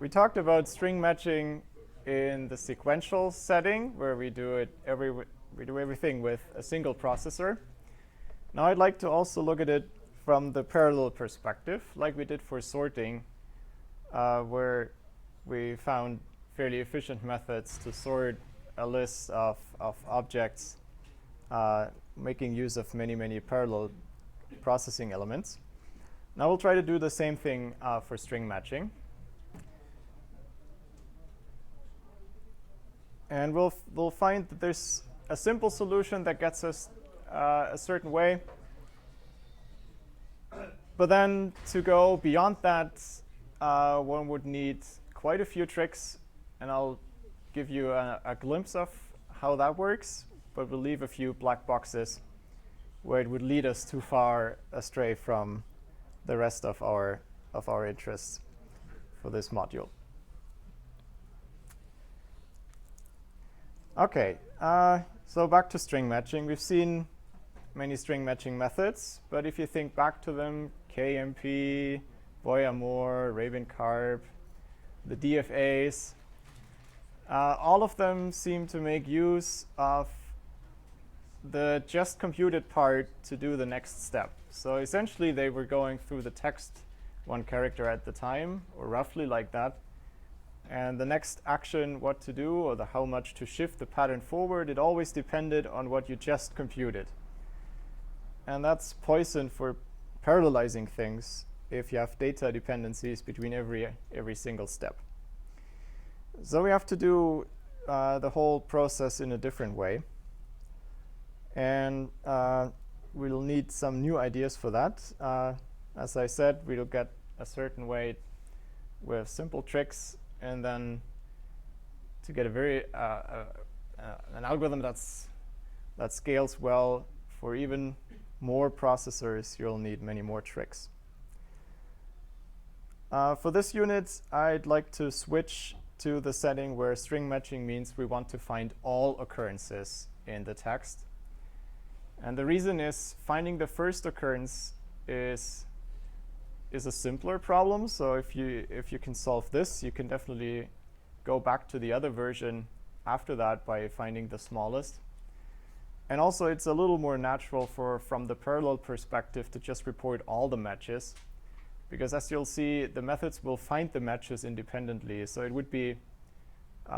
We talked about string matching in the sequential setting, where we do everything with a single processor. Now I'd like to also look at it from the parallel perspective, like we did for sorting, where we found fairly efficient methods to sort a list of objects, making use of many parallel processing elements. Now we'll try to do the same thing for string matching. And we'll find that there's a simple solution that gets us a certain way. But then to go beyond that, one would need quite a few tricks. And I'll give you a glimpse of how that works. But we'll leave a few black boxes where it would lead us too far astray from the rest of our interests for this module. OK, so back to string matching. We've seen many string matching methods. But if you think back to them, KMP, Boyer-Moore, Rabin-Karp, the DFAs, all of them seem to make use of the just computed part to do the next step. So essentially, they were going through the text one character at the time, or roughly like that. And the next action, what to do, or the how much to shift the pattern forward, it always depended on what you just computed. And that's poison for parallelizing things if you have data dependencies between every single step. So we have to do the whole process in a different way. And we'll need some new ideas for that. As I said, we'll get a certain way with simple tricks. And then to get an algorithm that scales well for even more processors, you'll need many more tricks. For this unit, I'd like to switch to the setting where string matching means we want to find all occurrences in the text. And the reason is finding the first occurrence is a simpler problem. So if you can solve this, you can definitely go back to the other version after that by finding the smallest. And also, it's a little more natural from the parallel perspective to just report all the matches. Because as you'll see, the methods will find the matches independently. So it would be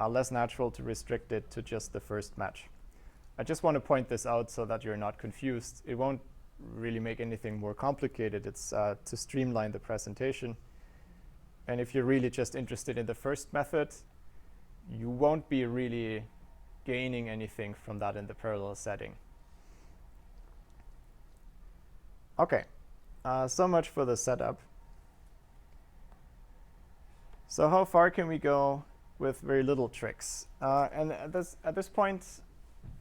less natural to restrict it to just the first match. I just want to point this out so that you're not confused. It won't really make anything more complicated. It's to streamline the presentation. And if you're really just interested in the first method, you won't be really gaining anything from that in the parallel setting. OK, so much for the setup. So how far can we go with very little tricks? And at this point,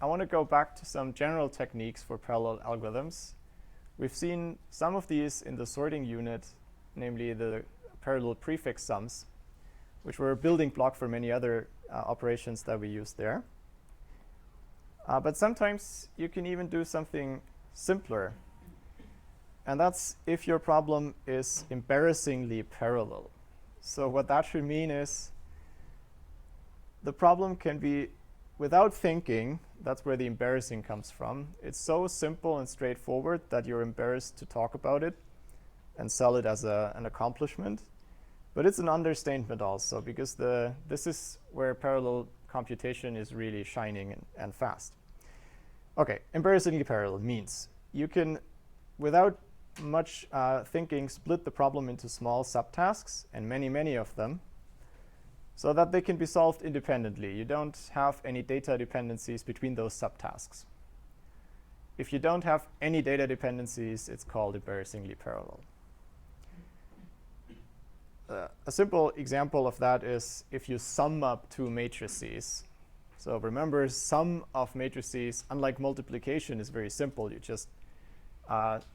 I want to go back to some general techniques for parallel algorithms. We've seen some of these in the sorting unit, namely the parallel prefix sums, which were a building block for many other operations that we use there. But sometimes you can even do something simpler. And that's if your problem is embarrassingly parallel. So what that should mean is the problem can be, without thinking, that's where the embarrassing comes from. It's so simple and straightforward that you're embarrassed to talk about it and sell it as an accomplishment. But it's an understatement also, because this is where parallel computation is really shining and fast. OK, embarrassingly parallel means you can, without much thinking, split the problem into small subtasks, and many of them, so that they can be solved independently. You don't have any data dependencies between those subtasks. If you don't have any data dependencies, it's called embarrassingly parallel. A simple example of that is if you sum up two matrices. So remember, sum of matrices, unlike multiplication, is very simple. You just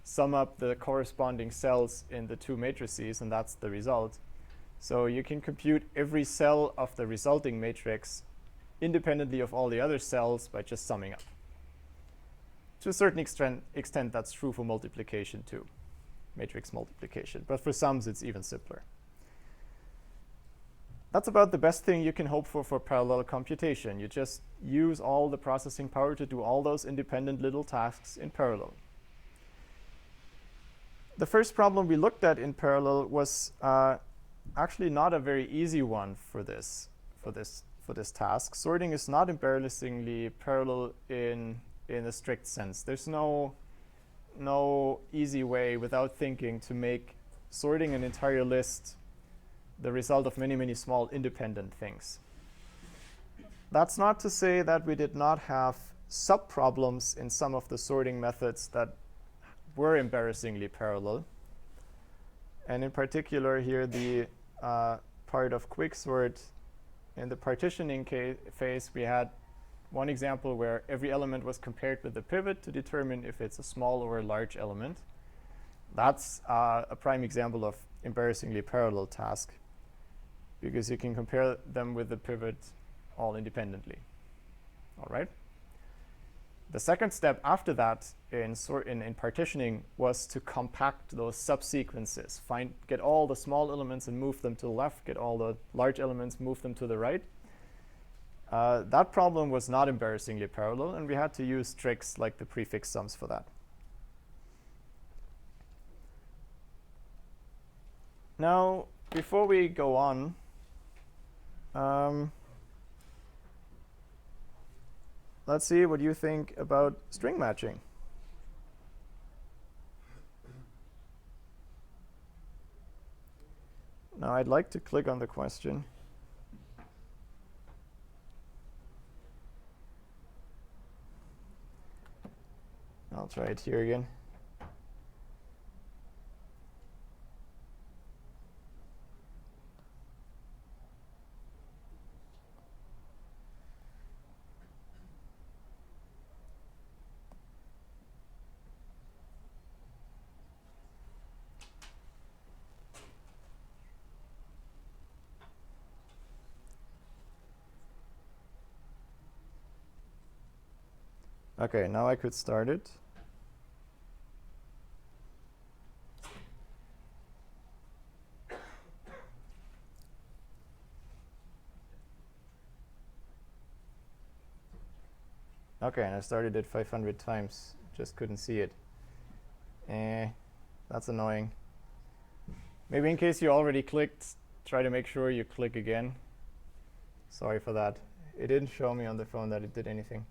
sum up the corresponding cells in the two matrices, and that's the result. So you can compute every cell of the resulting matrix independently of all the other cells by just summing up. To a certain extent, that's true for multiplication too, matrix multiplication. But for sums, it's even simpler. that's about the best thing you can hope for parallel computation. You just use all the processing power to do all those independent little tasks in parallel. The first problem we looked at in parallel was actually not a very easy one for this task. Sorting is not embarrassingly parallel in a strict sense. There's no easy way without thinking to make sorting an entire list the result of many, many small independent things. That's not to say that we did not have subproblems in some of the sorting methods that were embarrassingly parallel. And in particular here, the part of quicksort in the partitioning phase, we had one example where every element was compared with the pivot to determine if it's a small or a large element. That's a prime example of embarrassingly parallel task, because you can compare them with the pivot all independently. All right. The second step after that in partitioning was to compact those subsequences. Get all the small elements and move them to the left. Get all the large elements, move them to the right. That problem was not embarrassingly parallel, and we had to use tricks like the prefix sums for that. Now, before we go on, let's see what you think about string matching. Now, I'd like to click on the question. I'll try it here again. OK, now I could start it. OK, and I started it 500 times. Just couldn't see it. That's annoying. Maybe in case you already clicked, try to make sure you click again. Sorry for that. It didn't show me on the phone that it did anything.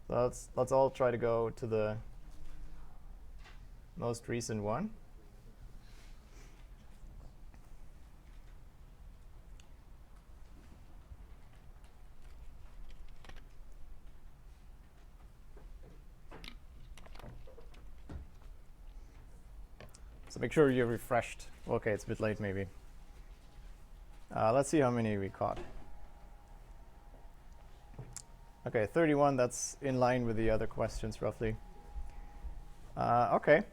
So let's all try to go to the most recent one. So make sure you're refreshed. OK, it's a bit late maybe. Let's see how many we caught. OK, 31, that's in line with the other questions roughly. OK.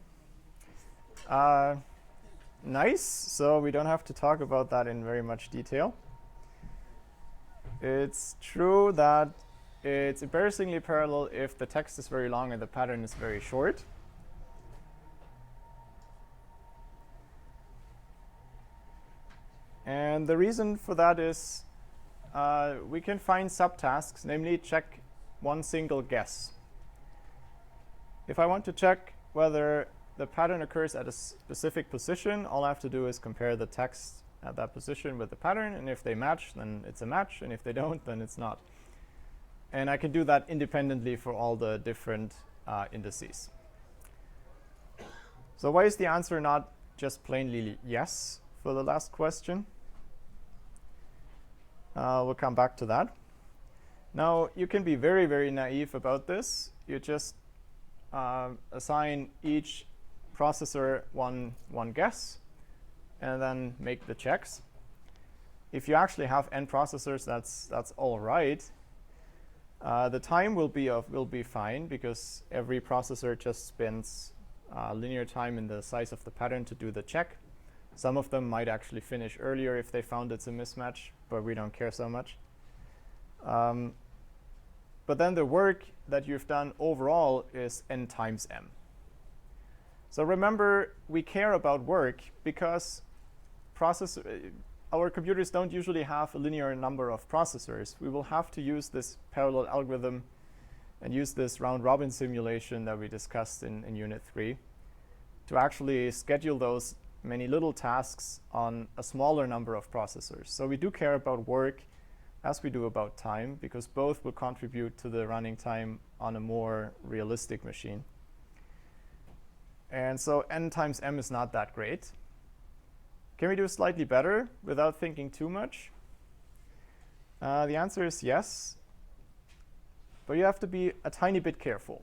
Nice. So we don't have to talk about that in very much detail. It's true that it's embarrassingly parallel if the text is very long and the pattern is very short. And the reason for that is we can find subtasks, namely check one single guess. If I want to check whether the pattern occurs at a specific position, all I have to do is compare the text at that position with the pattern. And if they match, then it's a match. And if they don't, then it's not. And I can do that independently for all the different indices. So why is the answer not just plainly yes for the last question? We'll come back to that. Now, you can be very, very naive about this. You just assign each processor one guess, and then make the checks. If you actually have n processors, that's all right. The time will be fine, because every processor just spends linear time in the size of the pattern to do the check. Some of them might actually finish earlier if they found it's a mismatch, but we don't care so much. But then the work that you've done overall is n times m. So remember, we care about work because our computers don't usually have a linear number of processors. We will have to use this parallel algorithm and use this round-robin simulation that we discussed in Unit 3 to actually schedule those many little tasks on a smaller number of processors. So we do care about work as we do about time, because both will contribute to the running time on a more realistic machine. And so n times m is not that great. Can we do slightly better without thinking too much? The answer is yes, but you have to be a tiny bit careful.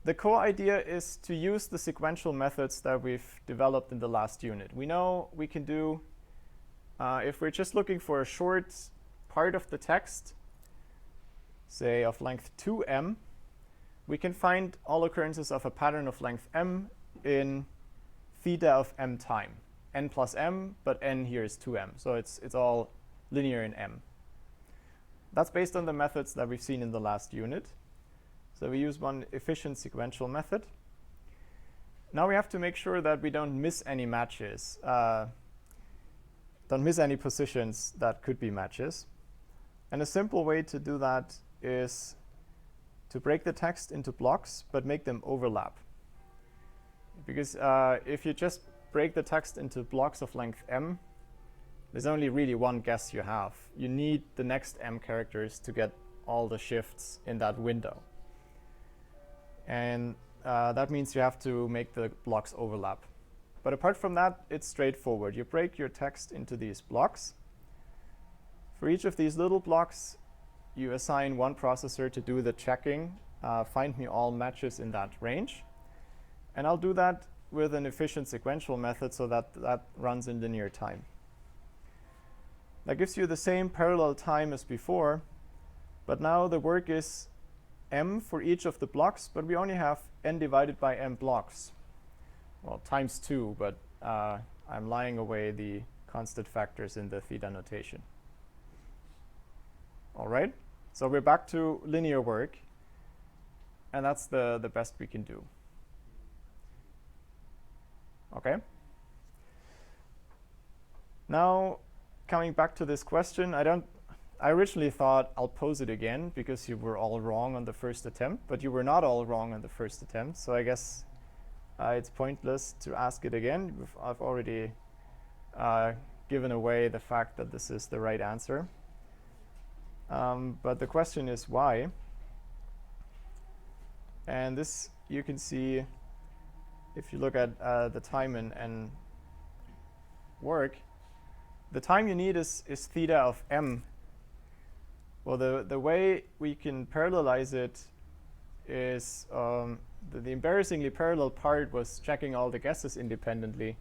The core idea is to use the sequential methods that we've developed in the last unit. We know we can do, if we're just looking for a short part of the text, say of length 2m, we can find all occurrences of a pattern of length m in theta of m time. N plus m, but n here is 2m. So it's all linear in m. That's based on the methods that we've seen in the last unit. So we use one efficient sequential method. Now we have to make sure that we don't miss any matches, don't miss any positions that could be matches. And a simple way to do that is to break the text into blocks, but make them overlap. Because if you just break the text into blocks of length m, there's only really one guess you have. You need the next m characters to get all the shifts in that window. And that means you have to make the blocks overlap. But apart from that, it's straightforward. You break your text into these blocks. For each of these little blocks, you assign one processor to do the checking, find me all matches in that range. And I'll do that with an efficient sequential method so that that runs in linear time. That gives you the same parallel time as before, but now the work is m for each of the blocks, but we only have n divided by m blocks. Well, times 2, but I'm lying away the constant factors in the theta notation. All right, so we're back to linear work, and that's the best we can do. Okay. Now, coming back to this question, I originally thought I'll pose it again because you were all wrong on the first attempt, but you were not all wrong on the first attempt, so I guess it's pointless to ask it again. I've already given away the fact that this is the right answer. But the question is why? And this you can see if you look at the time and work. The time you need is theta of m. Well, the way we can parallelize it is the embarrassingly parallel part was checking all the guesses independently.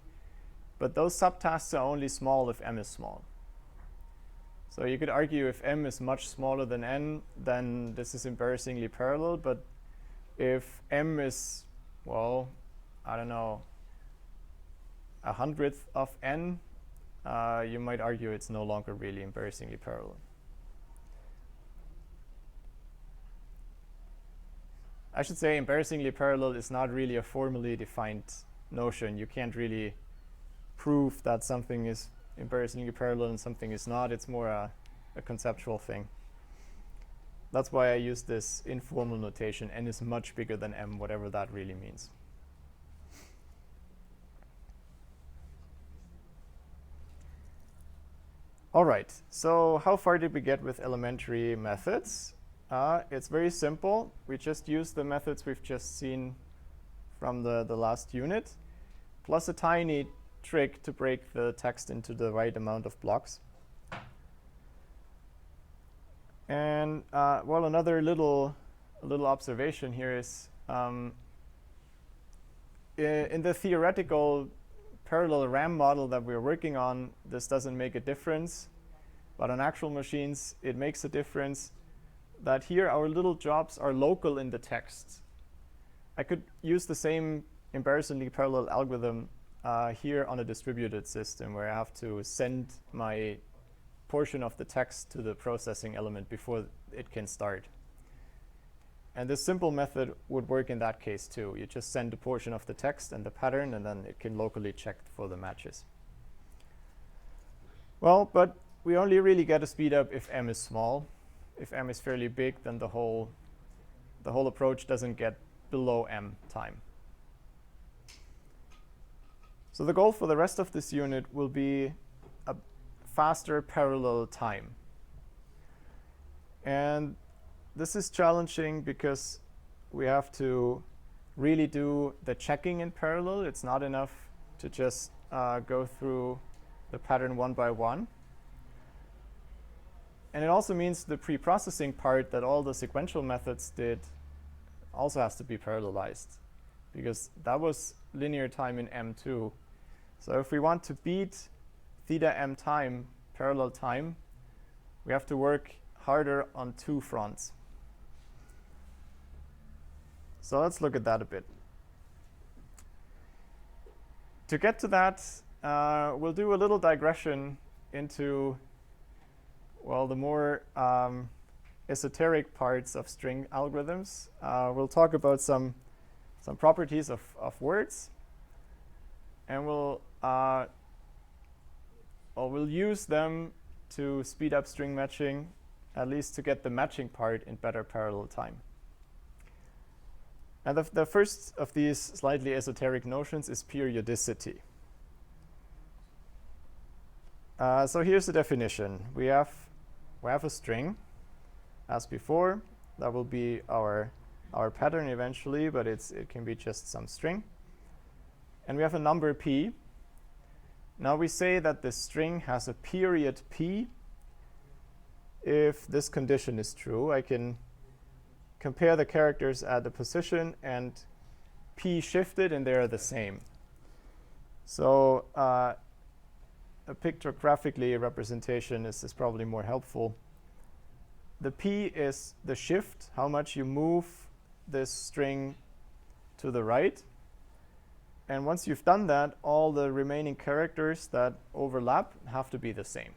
But those subtasks are only small if m is small. So you could argue if m is much smaller than n, then this is embarrassingly parallel. But if m is, well, I don't know, 1/100th of n, you might argue it's no longer really embarrassingly parallel. I should say embarrassingly parallel is not really a formally defined notion. You can't really prove that something is embarrassingly parallel and something is not. It's more a conceptual thing. That's why I use this informal notation. N is much bigger than m, whatever that really means. All right, so how far did we get with elementary methods? It's very simple. We just use the methods we've just seen from the last unit, plus a tiny trick to break the text into the right amount of blocks. And well, another little observation here is in the theoretical parallel RAM model that we're working on, this doesn't make a difference. But on actual machines, it makes a difference that here our little jobs are local in the text. I could use the same embarrassingly parallel algorithm here on a distributed system where I have to send my portion of the text to the processing element before it can start. And this simple method would work in that case too. You just send a portion of the text and the pattern, and then it can locally check for the matches. Well, but we only really get a speed up if m is small. If m is fairly big, then the whole approach doesn't get below m time. So the goal for the rest of this unit will be a faster parallel time. And this is challenging because we have to really do the checking in parallel. It's not enough to just go through the pattern one by one. And it also means the pre-processing part that all the sequential methods did also has to be parallelized, because that was linear time in M2. So if we want to beat theta m time, parallel time, we have to work harder on two fronts. So let's look at that a bit. To get to that, we'll do a little digression into, well, the more esoteric parts of string algorithms. We'll talk about some properties of words, and we'll use them to speed up string matching, at least to get the matching part in better parallel time. And the first of these slightly esoteric notions is periodicity. So here's the definition. We have a string, as before. That will be our pattern eventually, but it can be just some string. And we have a number p. Now we say that the string has a period p. If this condition is true, I can compare the characters at the position and p shifted, and they're the same. So a pictographically representation is probably more helpful. The p is the shift, how much you move this string to the right. And once you've done that, all the remaining characters that overlap have to be the same.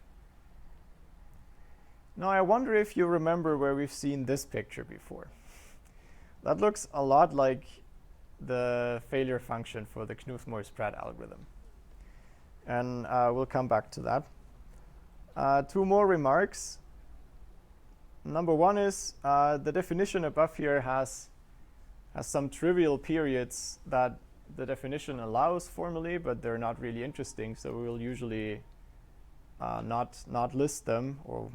Now I wonder if you remember where we've seen this picture before. That looks a lot like the failure function for the Knuth-Morris-Pratt algorithm. And we'll come back to that. Two more remarks. Number one is the definition above here has some trivial periods that the definition allows formally, but they're not really interesting, so we will usually not list them, or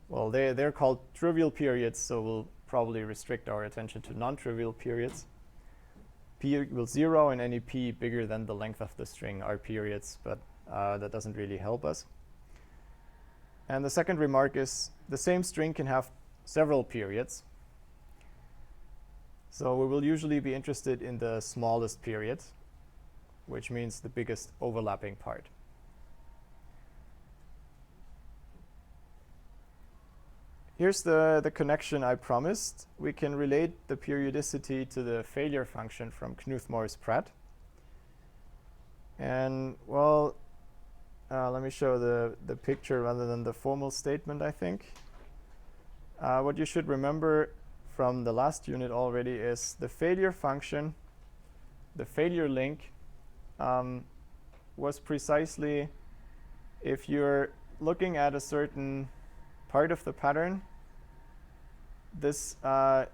well, they're called trivial periods, so we'll probably restrict our attention to non-trivial periods. P equals 0, and any p bigger than the length of the string are periods, but that doesn't really help us. And the second remark is the same string can have several periods. So we will usually be interested in the smallest period, which means the biggest overlapping part. Here's the connection I promised. We can relate the periodicity to the failure function from Knuth-Morris-Pratt. And well, let me show the picture rather than the formal statement, I think. What you should remember from the last unit already is the failure function, the failure link, was precisely if you're looking at a certain part of the pattern, this, well,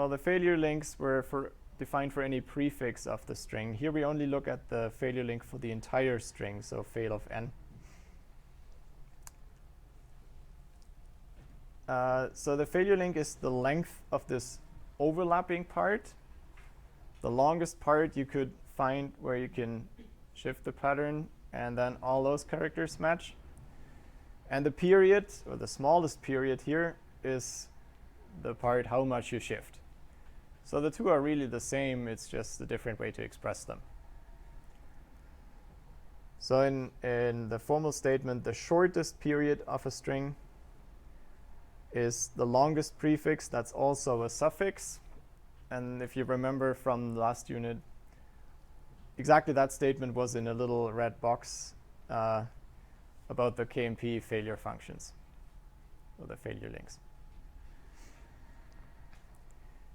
the failure links were defined for any prefix of the string. Here we only look at the failure link for the entire string, so fail of n. So the failure link is the length of this overlapping part. The longest part you could find where you can shift the pattern, and then all those characters match. And the period, or the smallest period here, is the part how much you shift. So the two are really the same, it's just a different way to express them. So in the formal statement, the shortest period of a string is the longest prefix that's also a suffix. And if you remember from the last unit, exactly that statement was in a little red box about the KMP failure functions, or the failure links.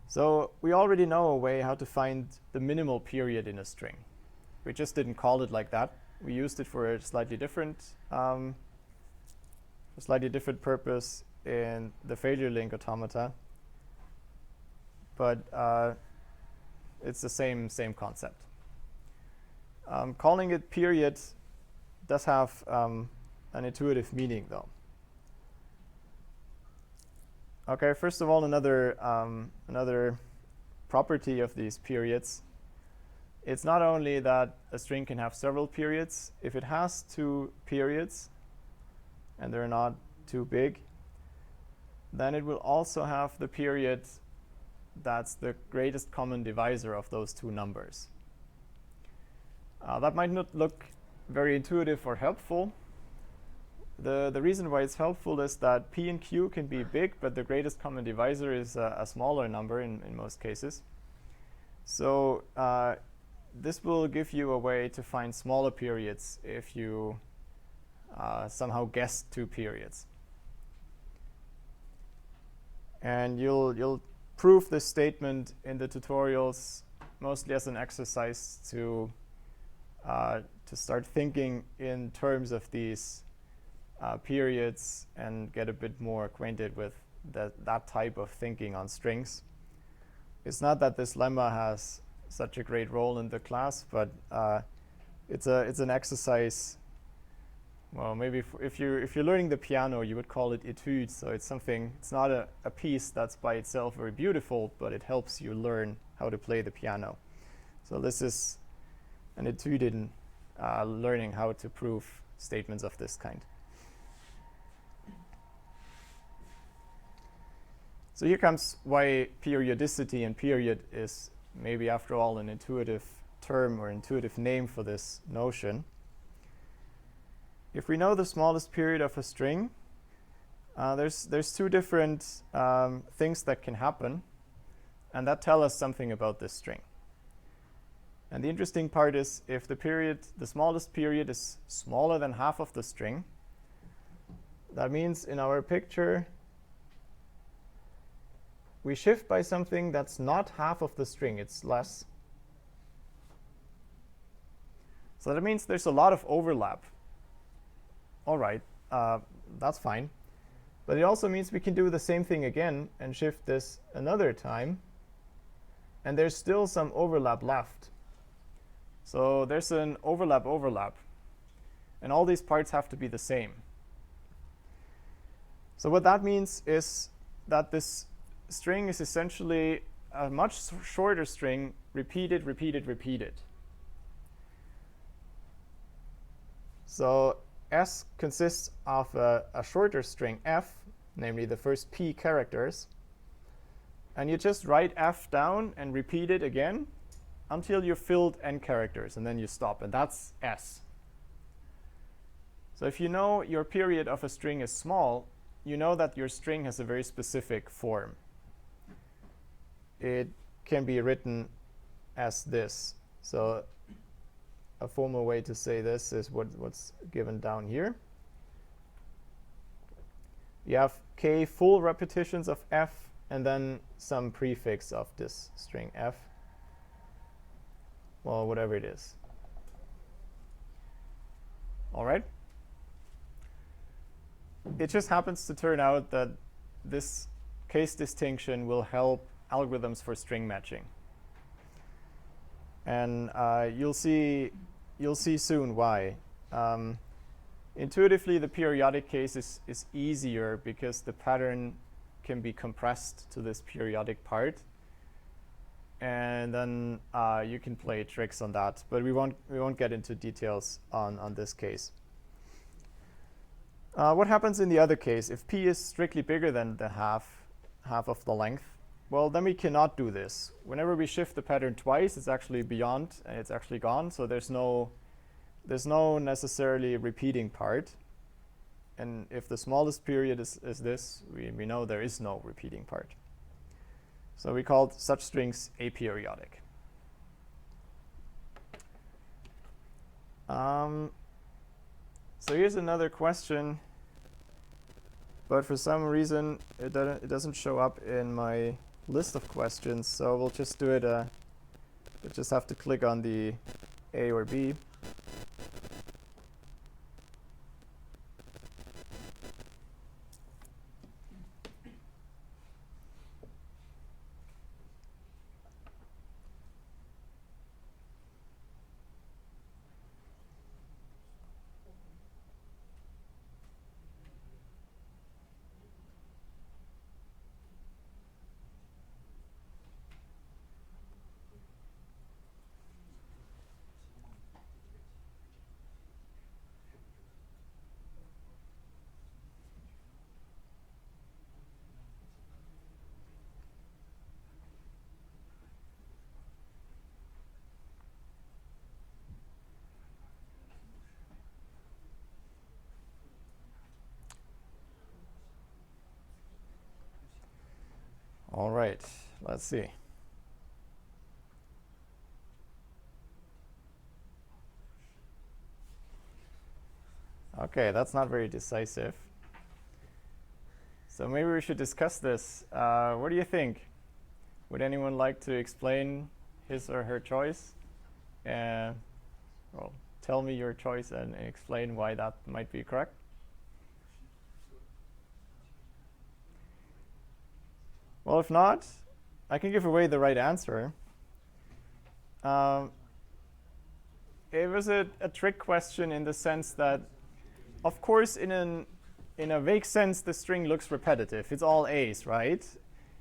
So we already know a way how to find the minimal period in a string. We just didn't call it like that. We used it for a slightly different purpose in the failure link automata. But it's the same concept. Calling it period does have an intuitive meaning, though. Okay, first of all, another property of these periods. It's not only that a string can have several periods. If it has two periods, and they're not too big, then it will also have the period that's the greatest common divisor of those two numbers. That might not look very intuitive or helpful. The reason why it's helpful is that P and Q can be big, but the greatest common divisor is a smaller number in most cases. So this will give you a way to find smaller periods if you somehow guess two periods. And you'll prove this statement in the tutorials mostly as an exercise to start thinking in terms of these periods and get a bit more acquainted with that type of thinking on strings. It's not that this lemma has such a great role in the class, but it's an exercise. Well, maybe if you're learning the piano, you would call it etude. So it's something. It's not a piece that's by itself very beautiful, but it helps you learn how to play the piano. So this is an etude in learning how to prove statements of this kind. So here comes why periodicity and period is maybe after all an intuitive term or intuitive name for this notion. If we know the smallest period of a string, there's two different things that can happen, and that tell us something about this string. And the interesting part is if the smallest period is smaller than half of the string, that means in our picture we shift by something that's not half of the string, it's less. So that means there's a lot of overlap. All right, that's fine. But it also means we can do the same thing again and shift this another time, and there's still some overlap left. So there's an overlap, and all these parts have to be the same. So what that means is that this string is essentially a much shorter string repeated. So S consists of a shorter string f, namely the first p characters, and you just write f down and repeat it again until you've filled n characters, and then you stop, and that's S. So if you know your period of a string is small, you know that your string has a very specific form. It can be written as this. So a formal way to say this is what's given down here. You have k full repetitions of f, and then some prefix of this string f. Well, whatever it is. All right? It just happens to turn out that this case distinction will help algorithms for string matching. And you'll see soon why. Intuitively, the periodic case is easier because the pattern can be compressed to this periodic part, and then you can play tricks on that. But we won't get into details on this case. What happens in the other case if p is strictly bigger than the half of the length? Well, then we cannot do this. Whenever we shift the pattern twice, it's actually beyond and it's actually gone. So there's no necessarily repeating part. And if the smallest period is this, we know there is no repeating part. So we called such strings aperiodic. So here's another question, but for some reason it doesn't show up in my list of questions, so we'll just do it. We'll just have to click on the A or B. All right, let's see. Okay, that's not very decisive. So maybe we should discuss this. What do you think? Would anyone like to explain his or her choice? Well, tell me your choice and explain why that might be correct. Well, if not, I can give away the right answer. It was a trick question in the sense that, of course, in a vague sense, the string looks repetitive. It's all A's, right?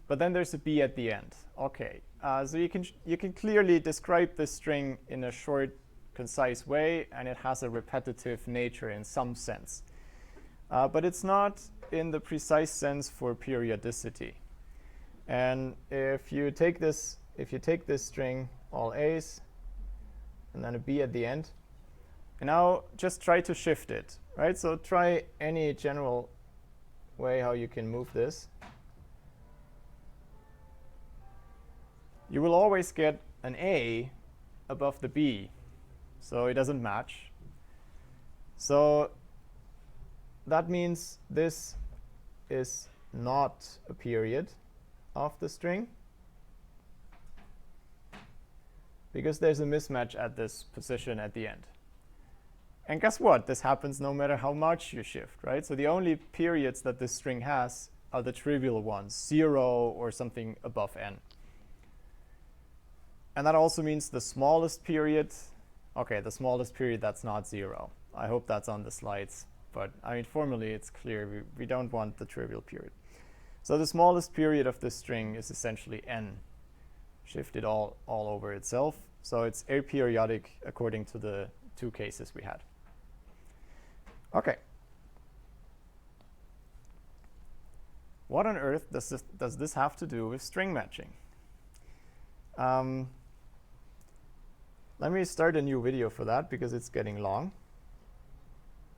But then there's a B at the end. Okay, so you can clearly describe this string in a short, concise way, and it has a repetitive nature in some sense. But it's not in the precise sense for periodicity. And if you take this string, all A's, and then a B at the end, and now just try to shift it, right? So try any general way how you can move this. You will always get an A above the B, so it doesn't match. So that means this is not a period of the string, because there's a mismatch at this position at the end. And guess what? This happens no matter how much you shift, right? So the only periods that this string has are the trivial ones, 0 or something above n. And that also means the smallest period, okay, the smallest period that's not 0. I hope that's on the slides, but I mean, formally it's clear we don't want the trivial period. So the smallest period of this string is essentially n, shifted all over itself. So it's aperiodic according to the two cases we had. Okay. What on earth does this have to do with string matching? Let me start a new video for that because it's getting long.